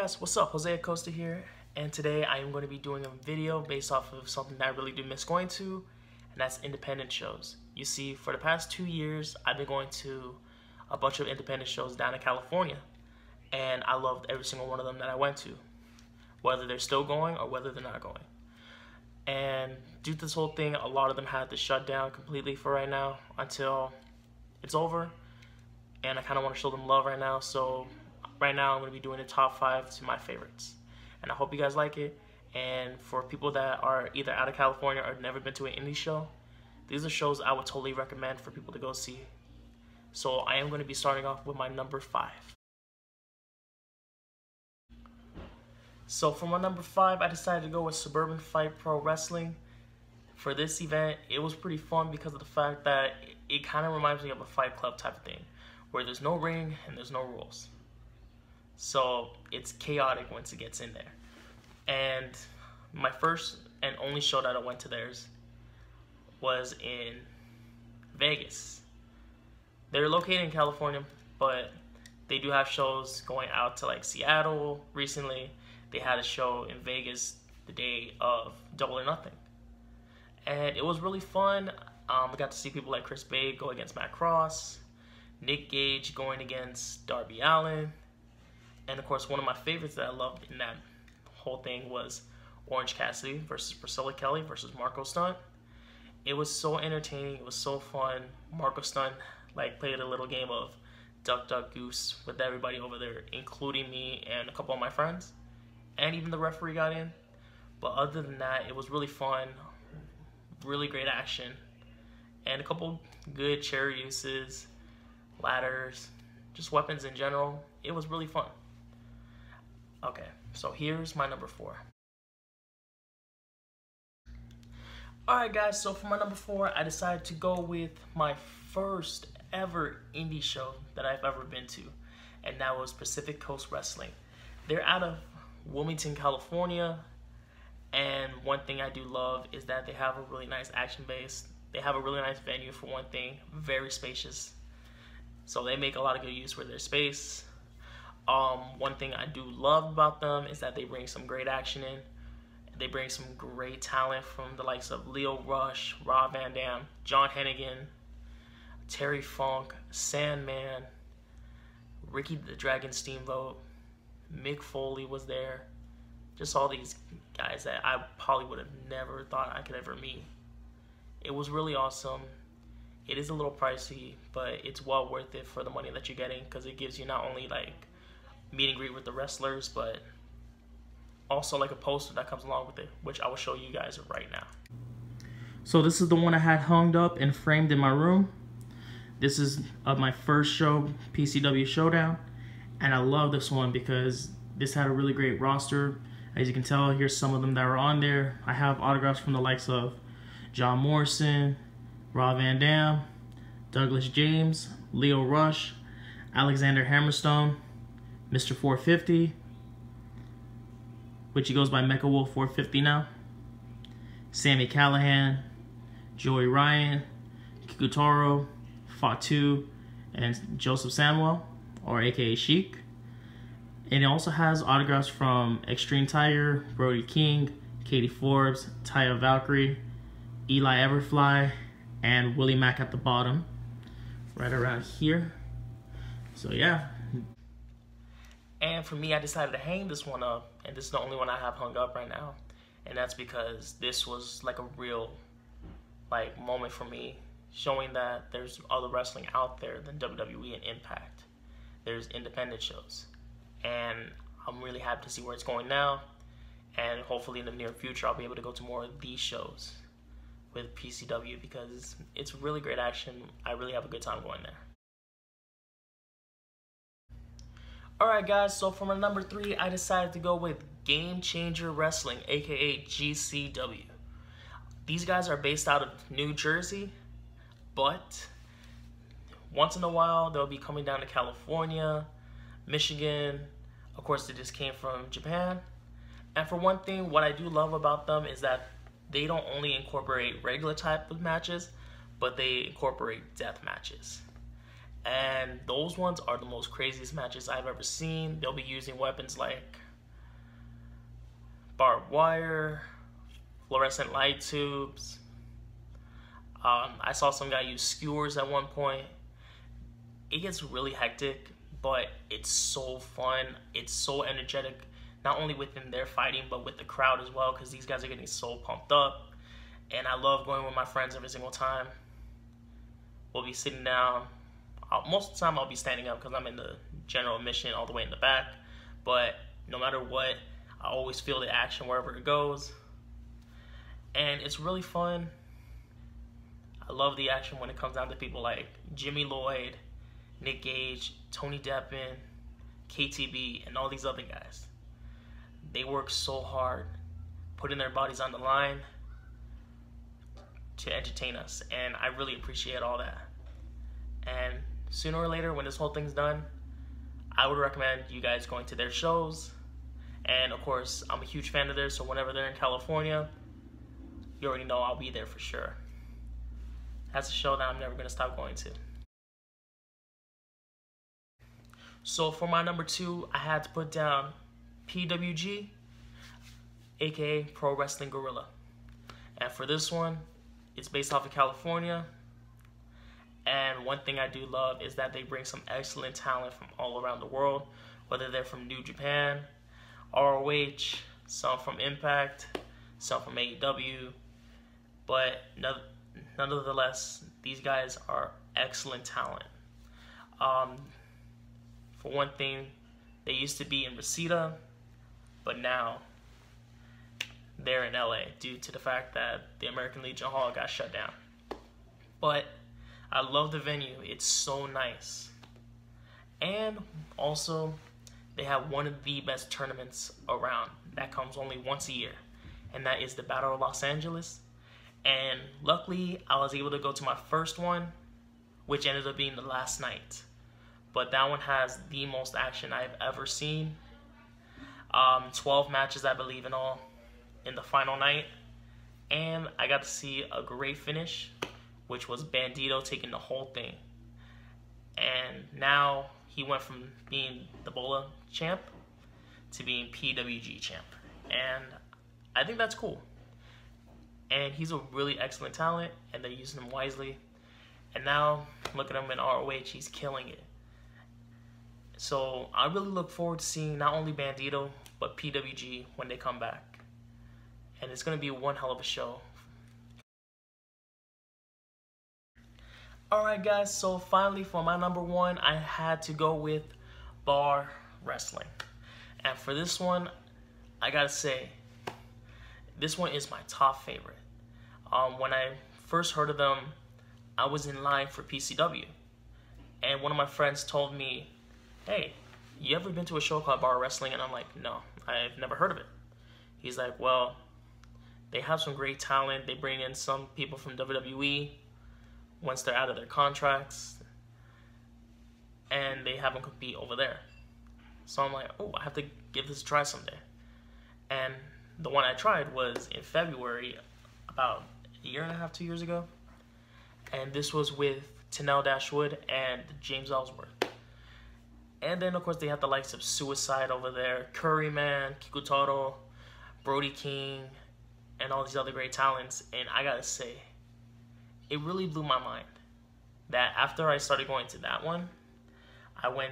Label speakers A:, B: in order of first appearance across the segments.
A: guys, what's up? Jose Acosta here, and today I am going to be doing a video based off of something that I really do miss going to, and that's independent shows. You see, for the past 2 years, I've been going to a bunch of independent shows down in California, and I loved every single one of them that I went to, whether they're still going or whether they're not going. And due to this whole thing, a lot of them had to shut down completely for right now until it's over, and I kind of want to show them love right now, so right now I'm going to be doing the top 5 to my favorites, and I hope you guys like it. And for people that are either out of California or never been to an indie show, these are shows I would totally recommend for people to go see. So I am going to be starting off with my number 5. So for my number 5, I decided to go with Suburban Fight Pro Wrestling. For this event, it was pretty fun because of the fact that it kind of reminds me of a Fight Club type of thing, where there's no ring and there's no rules. So it's chaotic once it gets in there. And my first and only show that I went to theirs was in Vegas. They're located in California, but they do have shows going out to like Seattle recently. They had a show in Vegas the day of Double or Nothing, and it was really fun. I got to see people like Chris Bay go against Matt Cross, Nick Gage going against Darby Allin, and of course one of my favorites that I loved in that whole thing was Orange Cassidy versus Priscilla Kelly versus Marco Stunt. It was so entertaining, it was so fun. Marco Stunt like played a little game of Duck Duck Goose with everybody over there, including me and a couple of my friends, and even the referee got in. But other than that, it was really fun, really great action, and a couple good chair uses, ladders, just weapons in general. It was really fun. Okay, so here's my number 4. Alright guys, so for my number 4, I decided to go with my first ever indie show that I've ever been to, and that was Pacific Coast Wrestling. They're out of Wilmington, California, and one thing I do love is that they have a really nice action base. They have a really nice venue for one thing, very spacious. So they make a lot of good use for their space. One thing I do love about them is that they bring some great action in. They bring some great talent from the likes of Leo Rush, Rob Van Dam, John Hennigan, Terry Funk, Sandman, Ricky the Dragon Steamboat, Mick Foley was there. Just all these guys that I probably would have never thought I could ever meet. It was really awesome. It is a little pricey, but it's well worth it for the money that you're getting, because it gives you not only like meet and greet with the wrestlers, but also like a poster that comes along with it, which I will show you guys right now. So this is the one I had hung up and framed in my room. This is my first show, PCW Showdown, and I love this one because this had a really great roster. As you can tell, here's some of them that are on there. I have autographs from the likes of John Morrison, Rob Van Dam, Douglas James, Leo Rush, Alexander Hammerstone, Mr. 450, which he goes by Mecha Wolf 450 now, Sammy Callahan, Joey Ryan, Kikutaro, Fatu, and Joseph Samuel, or aka Sheik. And it also has autographs from Extreme Tiger, Brody King, Katie Forbes, Taya Valkyrie, Eli Everfly, and Willie Mack at the bottom, right around here. So yeah. And for me, I decided to hang this one up, and this is the only one I have hung up right now. And that's because this was like a real like moment for me, showing that there's other wrestling out there than WWE and Impact. There's independent shows, and I'm really happy to see where it's going now, and hopefully in the near future I'll be able to go to more of these shows with PCW, because it's really great action. I really have a good time going there. Alright guys, so for my number 3, I decided to go with Gamechanger Wrestling, aka GCW. These guys are based out of New Jersey, but once in a while they'll be coming down to California, Michigan. Of course, they just came from Japan. And for one thing, what I do love about them is that they don't only incorporate regular type of matches, but they incorporate death matches. And those ones are the most craziest matches I've ever seen. They'll be using weapons like barbed wire, fluorescent light tubes. I saw some guy use skewers at one point. It gets really hectic, but it's so fun. It's so energetic, not only within their fighting, but with the crowd as well, because these guys are getting so pumped up. And I love going with my friends every single time. We'll be sitting down. Most of the time I'll be standing up because I'm in the general admission all the way in the back. But no matter what, I always feel the action wherever it goes. And it's really fun. I love the action when it comes down to people like Jimmy Lloyd, Nick Gage, Tony Deppen, KTB, and all these other guys. They work so hard, putting their bodies on the line to entertain us, and I really appreciate all that. And sooner or later, when this whole thing's done, I would recommend you guys going to their shows. And of course, I'm a huge fan of theirs, so whenever they're in California, you already know I'll be there for sure. That's a show that I'm never going to stop going to. So for my number 2, I had to put down PWG, aka Pro Wrestling Guerrilla. And for this one, it's based off of California. And one thing I do love is that they bring some excellent talent from all around the world, whether they're from New Japan, ROH, some from Impact, some from AEW. But nonetheless, these guys are excellent talent. For one thing, they used to be in Reseda, but now they're in LA due to the fact that the American Legion Hall got shut down. But I love the venue. It's so nice. And also, they have one of the best tournaments around that comes only once a year, and that is the Battle of Los Angeles. And luckily, I was able to go to my first one, which ended up being the last night. But that one has the most action I've ever seen. 12 matches, I believe, in all in the final night. And I got to see a great finish, which was Bandito taking the whole thing. And now he went from being the Bola champ to being PWG champ. And I think that's cool. And he's a really excellent talent, and they're using him wisely. And now, look at him in ROH, he's killing it. So I really look forward to seeing not only Bandito, but PWG when they come back. And it's going to be one hell of a show. Alright guys, so finally for my number 1, I had to go with bar wrestling. And for this one, I gotta say, this one is my top favorite. When I first heard of them, I was in line for PCW. And one of my friends told me, hey, you ever been to a show called bar wrestling? And I'm like, no, I've never heard of it. He's like, well, they have some great talent. They bring in some people from WWE once they're out of their contracts, and they have them compete over there. So I'm like, oh, I have to give this a try someday. And the one I tried was in February, about a year and a half, 2 years ago. And this was with Tenel Dashwood and James Ellsworth. And then, of course, they have the likes of Suicide over there, Curryman, Kikutaro, Brody King, and all these other great talents. And I gotta say, it really blew my mind that after I started going to that one, I went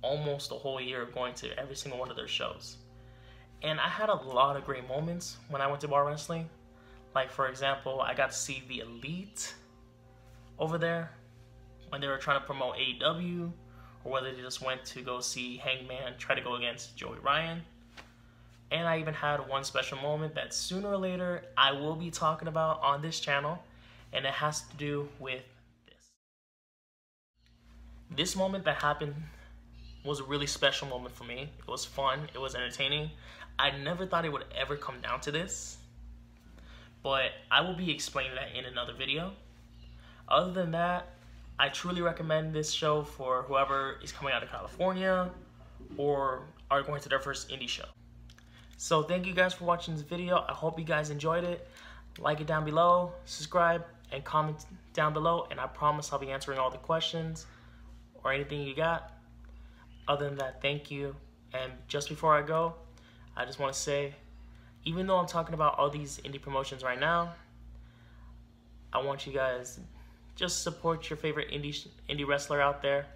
A: almost a whole year going to every single one of their shows. And I had a lot of great moments when I went to bar wrestling. Like, for example, I got to see the Elite over there when they were trying to promote AEW, or whether they just went to go see Hangman try to go against Joey Ryan. And I even had one special moment that sooner or later I will be talking about on this channel, and it has to do with this. This moment that happened was a really special moment for me. It was fun, it was entertaining. I never thought it would ever come down to this, but I will be explaining that in another video. Other than that, I truly recommend this show for whoever is coming out of California or are going to their first indie show. So thank you guys for watching this video. I hope you guys enjoyed it. Like it down below, subscribe, and comment down below, and I promise I'll be answering all the questions or anything you got. Other than that, thank you. And just before I go, I just want to say, Even though I'm talking about all these indie promotions right now, I want you guys just support your favorite indie wrestler out there,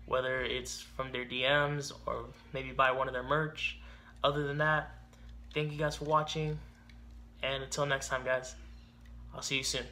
A: whether it's from their DMs or maybe buy one of their merch. Other than that, thank you guys for watching, and until next time, guys, I'll see you soon.